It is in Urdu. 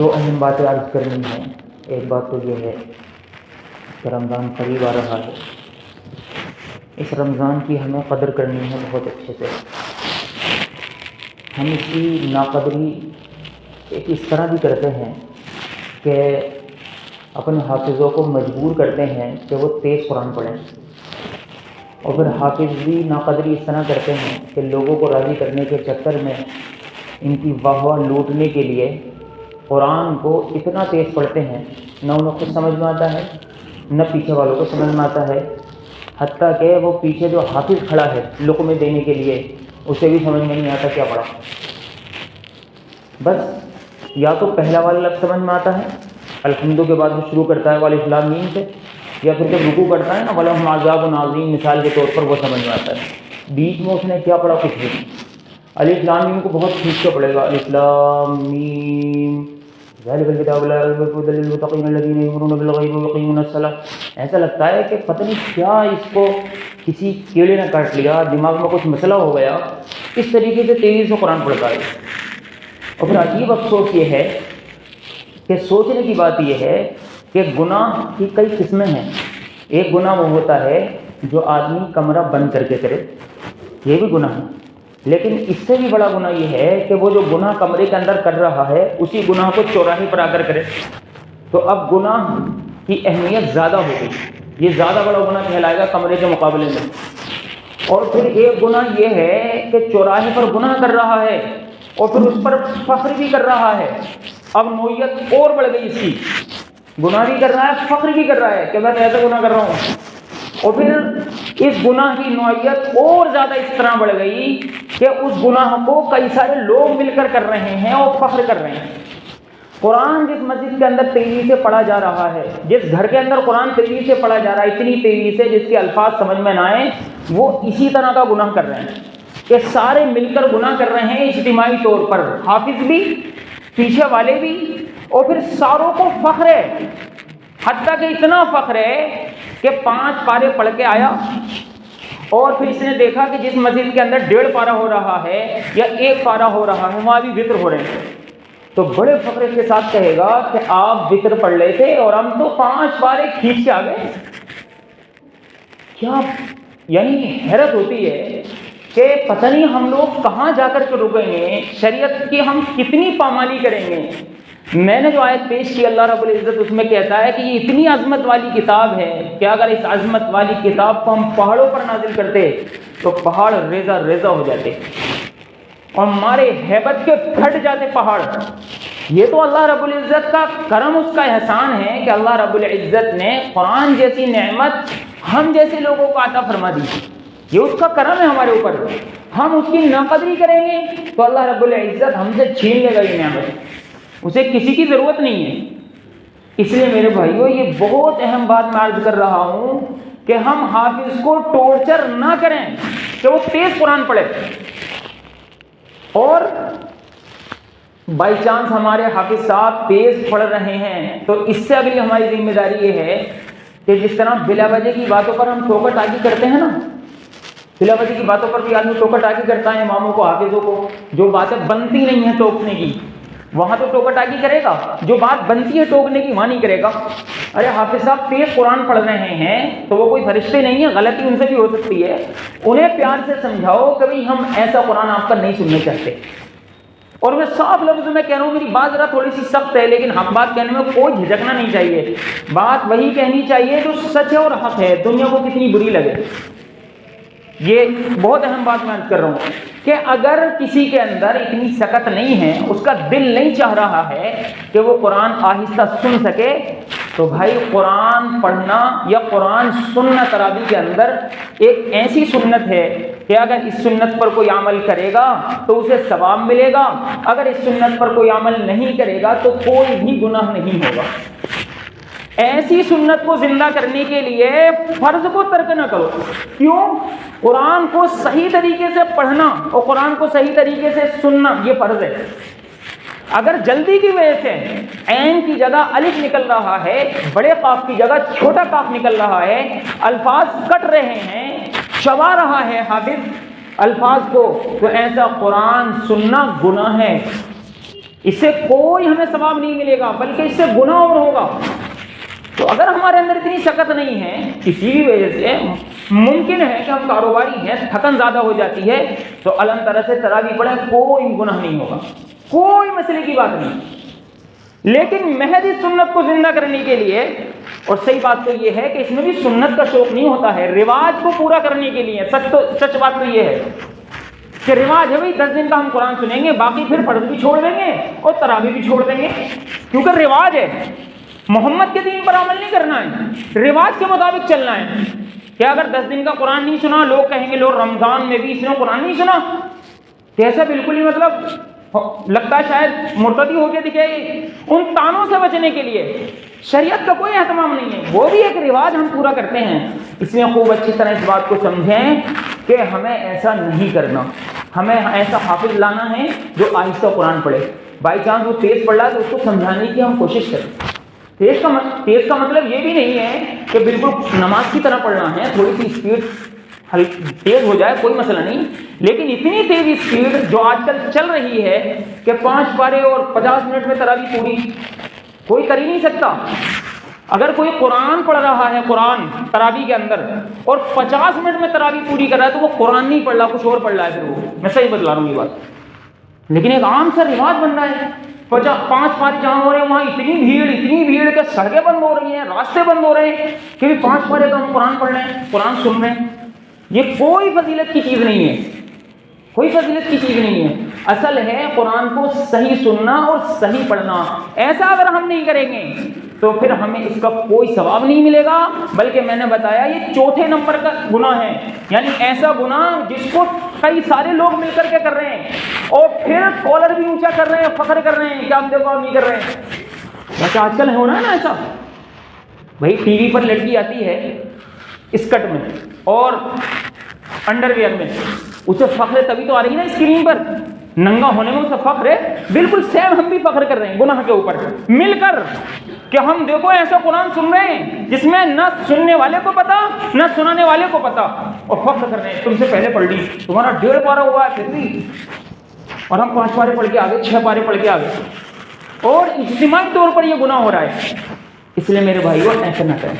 دو اہم باتیں عرض کرنی ہیں۔ ایک بات تو یہ ہے کہ رمضان قریب آ رہا ہے، اس رمضان کی ہمیں قدر کرنی ہے بہت اچھے سے۔ ہم اس کی ناقدری اس طرح بھی کرتے ہیں کہ اپنے حافظوں کو مجبور کرتے ہیں کہ وہ تیز قرآن پڑھیں، اور پھر حافظ بھی ناقدری اس طرح کرتے ہیں کہ لوگوں کو راضی کرنے کے چکر میں ان کی واہ واہ لوٹنے کے لیے قرآن کو اتنا تیز پڑھتے ہیں، نہ انہیں خود سمجھ میں آتا ہے نہ پیچھے والوں کو سمجھ میں آتا ہے، حتیٰ کہ وہ پیچھے جو حافظ کھڑا ہے لقمے دینے کے لیے اسے بھی سمجھ میں نہیں آتا کیا پڑھا۔ بس یا تو پہلا والا لفظ سمجھ میں آتا ہے، الحمد کے بعد وہ شروع کرتا ہے والف لام میم سے، یا پھر جب رکوع کرتا ہے نا وَلَهُمْ عَذَابٌ عَظِيمٌ مثال کے طور پر وہ سمجھ میں آتا ہے۔ بیچ میں اس نے کیا پڑھا؟ کچھ بھی۔ الف لام میم کو بہت کھینچ کے پڑھے گا، الف لام میم ذَلِكَ الْكِتَابُ لَا رَيْبَ فِيهِ هُدًى لِّلْمُتَّقِينَ الَّذِينَ يُؤْمِنُونَ بِالْغَيْبِ وَيُقِيمُونَ الصَّلَاةَ۔ ایسا لگتا ہے کہ پتہ نہیں کیا اس کو کسی کیڑے نے کاٹ لیا، دماغ میں کچھ مسئلہ ہو گیا، اس طریقے سے تیزی سے قرآن پڑھتا ہے۔ اور پھر عجیب افسوس یہ ہے کہ سوچنے کی بات یہ ہے کہ گناہ کی کئی قسمیں ہیں۔ ایک گناہ وہ ہوتا ہے جو آدمی کمرہ بند کر کے کرے، یہ بھی گناہ ہے، لیکن اس سے بھی بڑا گناہ یہ ہے کہ وہ جو گناہ کمرے کے اندر کر رہا ہے اسی گناہ کو چوراہے پر آ کر کرے۔ تو اب گناہ کی اہمیت زیادہ ہو گئی، یہ زیادہ بڑا گناہ کہلائے گا کمرے کے مقابلے میں۔ اور پھر ایک گناہ یہ ہے کہ چوراہے پر گناہ کر رہا ہے اور پھر اس پر فخر بھی کر رہا ہے، اب نوعیت اور بڑھ گئی اس کی، گناہ بھی کر رہا ہے فخر بھی کر رہا ہے کہ میں ایسا گناہ کر رہا ہوں۔ اور پھر اس گناہ کی نوعیت اور زیادہ اس طرح بڑھ گئی کہ اس گناہ کو کئی سارے لوگ مل کر کر رہے ہیں اور فخر کر رہے ہیں۔ قرآن جس مسجد کے اندر تیزی سے پڑھا جا رہا ہے، جس گھر کے اندر قرآن تیزی سے پڑھا جا رہا ہے، اتنی تیزی سے جس کے الفاظ سمجھ میں نہ آئیں، وہ اسی طرح کا گناہ کر رہے ہیں کہ سارے مل کر گناہ کر رہے ہیں اجتماعی طور پر، حافظ بھی، پیچھے والے بھی، اور پھر ساروں کو فخر ہے، حتیٰ کہ اتنا فخر ہے کہ 5 پارے پڑھ کے آیا اور پھر اس نے دیکھا کہ جس مسجد کے اندر 1.5 پارہ ہو رہا ہے یا 1 پارہ ہو رہا ہے وہاں بھی وتر ہو رہے ہیں، تو بڑے فخر کے ساتھ کہے گا کہ آپ وتر پڑھ رہے تھے اور ہم تو 5 پارے کھینچ کے آ گئے۔ کیا یعنی حیرت ہوتی ہے کہ پتہ نہیں ہم لوگ کہاں جا کر کے رکیں گے، شریعت کی ہم کتنی پامالی کریں گے۔ میں نے جو آیت پیش کی اللہ رب العزت اس میں کہتا ہے کہ یہ اتنی عظمت والی کتاب ہے کہ اگر اس عظمت والی کتاب کو ہم پہاڑوں پر نازل کرتے تو پہاڑ ریزہ ریزہ ہو جاتے اور ہمارے ہیبت کے پھٹ جاتے پہاڑ۔ یہ تو اللہ رب العزت کا کرم، اس کا احسان ہے کہ اللہ رب العزت نے قرآن جیسی نعمت ہم جیسے لوگوں کو عطا فرما دی، یہ اس کا کرم ہے ہمارے اوپر۔ ہم اس کی ناقدری کریں گے تو اللہ رب العزت ہم سے چھین لے گا یہ نعمت، اسے کسی کی ضرورت نہیں ہے۔ اس لیے میرے بھائیو یہ بہت اہم بات میں عرض کر رہا ہوں کہ ہم حافظ کو ٹورچر نہ کریں کہ وہ تیز قرآن پڑھے، اور بائی چانس ہمارے حافظ صاحب تیز پڑھ رہے ہیں تو اس سے اگلی ہماری ذمہ داری یہ ہے کہ جس طرح بلا وجہ کی باتوں پر ہم ٹوکا ٹاکی کرتے ہیں نا، بلا وجہ کی باتوں پر بھی آدمی ٹوکا ٹاکی کرتا ہے، اماموں کو حافظوں کو، جو باتیں بنتی نہیں ہیں ٹوکنے کی وہاں تو ٹوکا ٹاکی کرے گا، جو بات بنتی ہے ٹوکنے کی وہاں نہیں کرے گا۔ ارے حافظ صاحب تیز قرآن پڑھ رہے ہیں تو وہ کوئی فرشتے نہیں ہیں، غلطی ان سے بھی ہو سکتی ہے، انہیں پیار سے سمجھاؤ کہ بھئی ہم ایسا قرآن آپ کا نہیں سننے چاہتے۔ اور میں صاف لفظ میں کہہ رہا ہوں، میری بات ذرا تھوڑی سی سخت ہے لیکن حق بات کہنے میں کوئی جھجکنا نہیں چاہیے، بات وہی کہنی چاہیے جو سچ ہے اور حق ہے، دنیا کو کتنی بری لگے۔ یہ بہت اہم بات میں عرض کر رہا ہوں کہ اگر کسی کے اندر اتنی سکت نہیں ہے، اس کا دل نہیں چاہ رہا ہے کہ وہ قرآن آہستہ سن سکے، تو بھائی قرآن پڑھنا یا قرآن سننا تراویح کے اندر ایک ایسی سنت ہے کہ اگر اس سنت پر کوئی عمل کرے گا تو اسے ثواب ملے گا، اگر اس سنت پر کوئی عمل نہیں کرے گا تو کوئی بھی گناہ نہیں ہوگا۔ ایسی سنت کو زندہ کرنے کے لیے فرض کو ترک نہ کرو۔ کیوں؟ قرآن کو صحیح طریقے سے پڑھنا اور قرآن کو صحیح طریقے سے سننا یہ فرض ہے۔ اگر جلدی کی وجہ سے عین کی جگہ الف نکل رہا ہے، بڑے قاف کی جگہ چھوٹا قاف نکل رہا ہے، الفاظ کٹ رہے ہیں، چبا رہا ہے حافظ الفاظ کو، تو ایسا قرآن سننا گناہ ہے۔ اس سے کوئی ہمیں ثواب نہیں ملے گا بلکہ اس سے گناہ اور ہوگا۔ تو اگر ہمارے اندر اتنی شکت نہیں ہے کسی بھی وجہ سے، ممکن ہے کہ ہم کاروباری ہیں، تھکن زیادہ ہو جاتی ہے، تو الحمد طرح سے تراویح پڑھیں، کوئی گناہ نہیں ہوگا، کوئی مسئلے کی بات نہیں۔ لیکن محض اس سنت کو زندہ کرنے کے لیے، اور صحیح بات تو یہ ہے کہ اس میں بھی سنت کا شوق نہیں ہوتا ہے، رواج کو پورا کرنے کے لیے۔ سچ بات تو یہ ہے کہ رواج ہے بھائی 10 دن کا ہم قرآن سنیں گے، باقی پھر فرض بھی چھوڑ دیں گے اور تراویح بھی چھوڑ دیں گے، کیونکہ رواج ہے۔ محمد کے دین پر عمل نہیں کرنا ہے، رواج کے مطابق چلنا ہے۔ کہ اگر 10 دن کا قرآن نہیں سنا، لوگ کہیں گے لوگ رمضان میں بھی اس نے قرآن نہیں سنا، تو ایسا بالکل ہی مطلب لگتا ہے شاید مرتدی ہو کے دکھے۔ ان تانوں سے بچنے کے لیے شریعت کا کوئی اہتمام نہیں ہے، وہ بھی ایک رواج ہم پورا کرتے ہیں۔ اس لیے خوب اچھی طرح اس بات کو سمجھیں کہ ہمیں ایسا نہیں کرنا، ہمیں ایسا حافظ لانا ہے جو آہستہ قرآن پڑھے۔ بائی چانس وہ تیز پڑھ رہا ہے تو اس کو سمجھانے کی ہم کوشش کریں۔ تیز کا مطلب یہ بھی نہیں ہے کہ بالکل نماز کی طرح پڑھنا ہے، تھوڑی سی اسپیڈ تیز ہو جائے کوئی مسئلہ نہیں، لیکن اتنی تیز اسپیڈ جو آج کل چل رہی ہے کہ 5 پارے اور 50 منٹ میں تراویح پوری کوئی کر ہی نہیں سکتا۔ اگر کوئی قرآن پڑھ رہا ہے، قرآن تراویح کے اندر، اور 50 منٹ میں تراویح پوری کر رہا ہے، تو وہ قرآن نہیں پڑھ رہا، کچھ اور پڑھ رہا ہے۔ پھر وہ میں صحیح بتلا رہا ہوں یہ بات، لیکن ایک عام سا رواج بن رہا ہے۔ 5 پارے جہاں ہو رہے ہیں وہاں اتنی بھیڑ کہ سڑکیں بند ہو رہی ہیں، راستے بند ہو رہے ہیں کہ 5 پارے کا ہم قرآن پڑھ رہے ہیں، قرآن سن رہے ہیں۔ یہ کوئی فضیلت کی چیز نہیں ہے، کوئی فضیلت کی چیز نہیں ہے۔ اصل ہے قرآن کو صحیح سننا اور صحیح پڑھنا۔ ایسا اگر ہم نہیں کریں گے تو پھر ہمیں اس کا کوئی ثواب نہیں ملے گا، بلکہ میں نے بتایا یہ 4تھے نمبر کا گناہ ہے، یعنی ایسا گناہ جس کو کئی سارے لوگ مل کر کے کر رہے ہیں، اور پھر کالر بھی اونچا کر رہے ہیں، فخر کر رہے ہیں کہ آپ دیکھو ہم نہیں کر رہے ہیں۔ ویسے آج کل ہو رہا ہے نا ایسا، بھائی ٹی وی پر لڑکی آتی ہے اسکرٹ میں اور انڈر ویئر میں، اسے فخر ہے تبھی تو آ رہی ہے نا اسکرین پر، ننگا ہونے میں اسے فخر ہے۔ بالکل سیم ہم بھی فخر کر رہے ہیں گناہ کے اوپر مل کر کہ ہم دیکھو ایسا قرآن سن رہے ہیں جس میں نہ سننے والے کو پتا نہ سنانے والے کو پتا، اور فخر کر رہے ہیں تم سے پہلے پڑھ لی، تمہارا 1.5 پارہ ہوا ہے پھر بھی، اور ہم 5 پارے پڑھ کے آگے، 6 پارے پڑھ کے آگے، اور اجتماعی طور پر یہ گناہ ہو رہا ہے۔ اس لیے میرے بھائیو ایسا نہ کریں۔